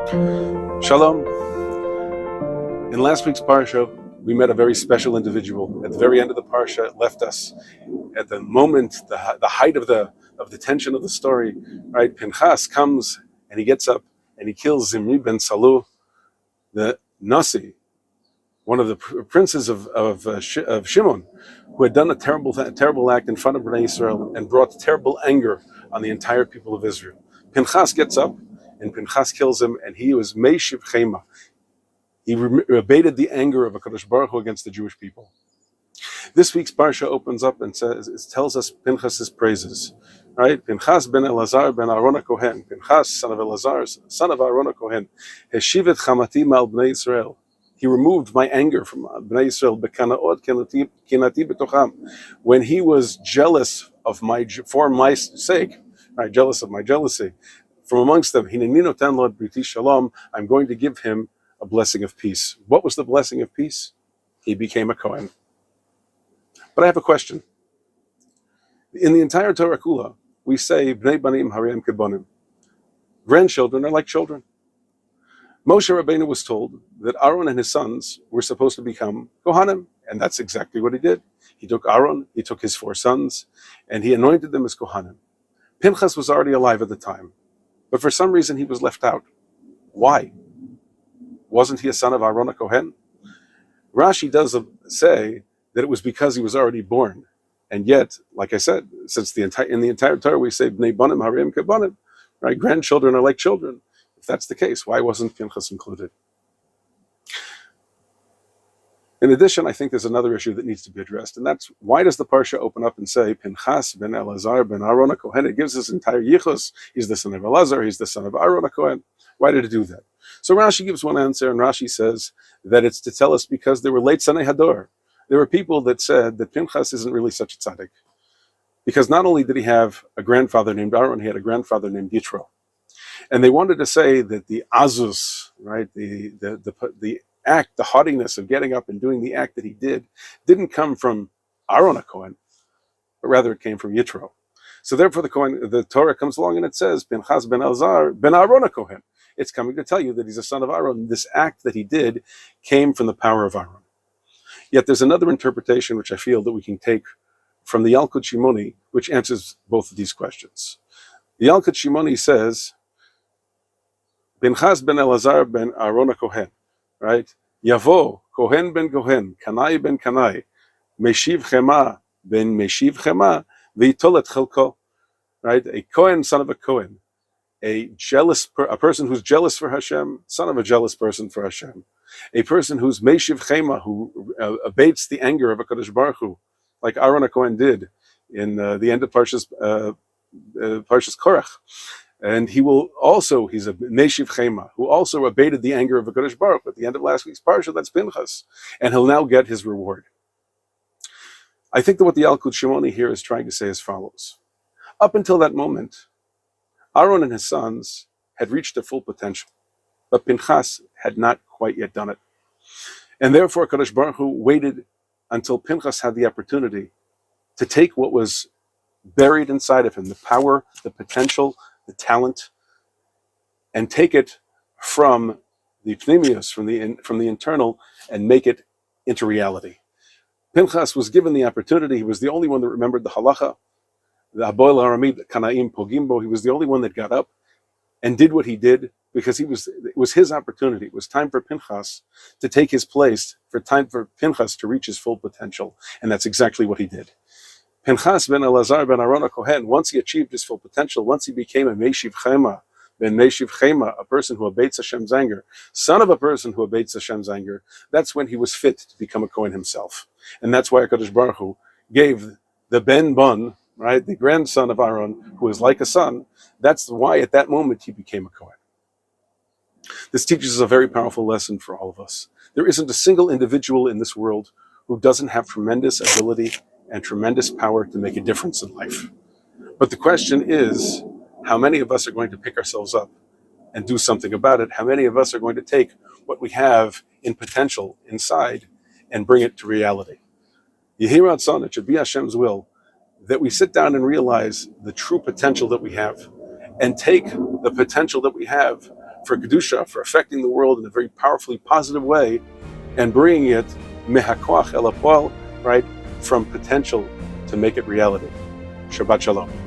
Shalom. In last week's Parsha, we met a very special individual. At the very end of the Parsha, it left us at the moment, the height of the tension of the story. Right? Pinchas comes and he gets up and he kills Zimri ben Salu, the Nasi, one of the princes of Shimon, who had done a terrible act in front of Bnei Israel and brought terrible anger on the entire people of Israel. Pinchas gets up and Pinchas kills him, and he was Meishiv Chema. He abated the anger of HaKadosh Baruch Hu against the Jewish people. This week's Parsha opens up and tells us Pinchas's praises. Right? Pinchas ben Elazar ben Aaron HaKohen. Pinchas, son of Elazar, son of Aaron HaKohen. Heshivet chamati mal bnei Israel. He removed my anger from bnei Israel. Bekanaot kinati betocham. When he was jealous of for my sake, right? Jealous of my jealousy, from amongst them, Hineni noten lo briti shalom. I'm going to give him a blessing of peace. What was the blessing of peace? He became a Kohen. But I have a question. In the entire Torah Kula, we say, Bnei banim harem kebonim. Grandchildren are like children. Moshe Rabbeinu was told that Aaron and his sons were supposed to become Kohanim, and that's exactly what he did. He took Aaron, he took his 4 sons, and he anointed them as Kohanim. Pinchas was already alive at the time, but for some reason he was left out. Why? Wasn't he a son of Aaron HaKohen? Rashi does say that it was because he was already born. And yet, like I said, since in the entire Torah we say Bnei banim harem kebonim, right? Grandchildren are like children. If that's the case, why wasn't Pinchas included? In addition, I think there's another issue that needs to be addressed, and that's why does the Parsha open up and say Pinchas ben Elazar ben Aaron HaKohen? It gives his entire yichus. He's the son of Elazar. He's the son of Aaron HaKohen. Why did it do that? So Rashi gives one answer, and Rashi says that it's to tell us because there were late Sanei Hador. There were people that said that Pinchas isn't really such a tzaddik, because not only did he have a grandfather named Aaron, he had a grandfather named Yitro, and they wanted to say that the azus, right, the act, the haughtiness of getting up and doing the act that he did, didn't come from Aaron HaKohen, but rather it came from Yitro. So therefore, the Torah comes along and it says Pinchas ben Elazar ben Aaron HaKohen. It's coming to tell you that he's a son of Aaron. This act that he did came from the power of Aaron. Yet there's another interpretation which I feel that we can take from the Yalkut Shimoni, which answers both of these questions. The Yalkut Shimoni says, Pinchas ben Elazar ben Aaron HaKohen, right? Yavo, Kohen ben Kohen, Kanai ben Kanai, Meshiv Chema ben Meshiv Chema, V'itolet Chelko, right? A Kohen, son of a Kohen. A person who's jealous for Hashem, son of a jealous person for Hashem. A person who's Meshiv Chema, who abates the anger of HaKadosh Baruch Hu, like Aaron HaKohen did in the end of Parshas Korach. And he's a Meshiv Chema, who also abated the anger of HaKadosh Baruch Hu. At the end of last week's Parsha, that's Pinchas. And he'll now get his reward. I think that what the Yalkut Shimoni here is trying to say as follows. Up until that moment, Aaron and his sons had reached their full potential, but Pinchas had not quite yet done it. And therefore, Kadosh Baruch Hu waited until Pinchas had the opportunity to take what was buried inside of him, the power, the potential, the talent, and take it from the pneumius, from the internal, and make it into reality. Pinchas was given the opportunity. He was the only one that remembered the halacha. The Aboil Haramid Kanaim Pogimbo, he was the only one that got up and did what he did because it was his opportunity. It was time for Pinchas to take his place, time for Pinchas to reach his full potential, and that's exactly what he did. Pinchas ben Elazar ben Aaron HaKohen, once he achieved his full potential, once he became a Meshiv Chema, ben Meshiv Chema, a person who abates Hashem's anger, son of a person who abates Hashem's anger, that's when he was fit to become a Kohen himself. And that's why HaKadosh Baruch Hu gave the Ben Bun, right, the grandson of Aaron, who was like a son, that's why at that moment he became a Kohen. This teaches us a very powerful lesson for all of us. There isn't a single individual in this world who doesn't have tremendous ability and tremendous power to make a difference in life. But the question is, how many of us are going to pick ourselves up and do something about it? How many of us are going to take what we have in potential inside and bring it to reality? Yehi Ratzon, it should be Hashem's will that we sit down and realize the true potential that we have and take the potential that we have for Kedusha, for affecting the world in a very powerfully positive way, and bringing it mehakoach el hapol, right, from potential to make it reality. Shabbat Shalom.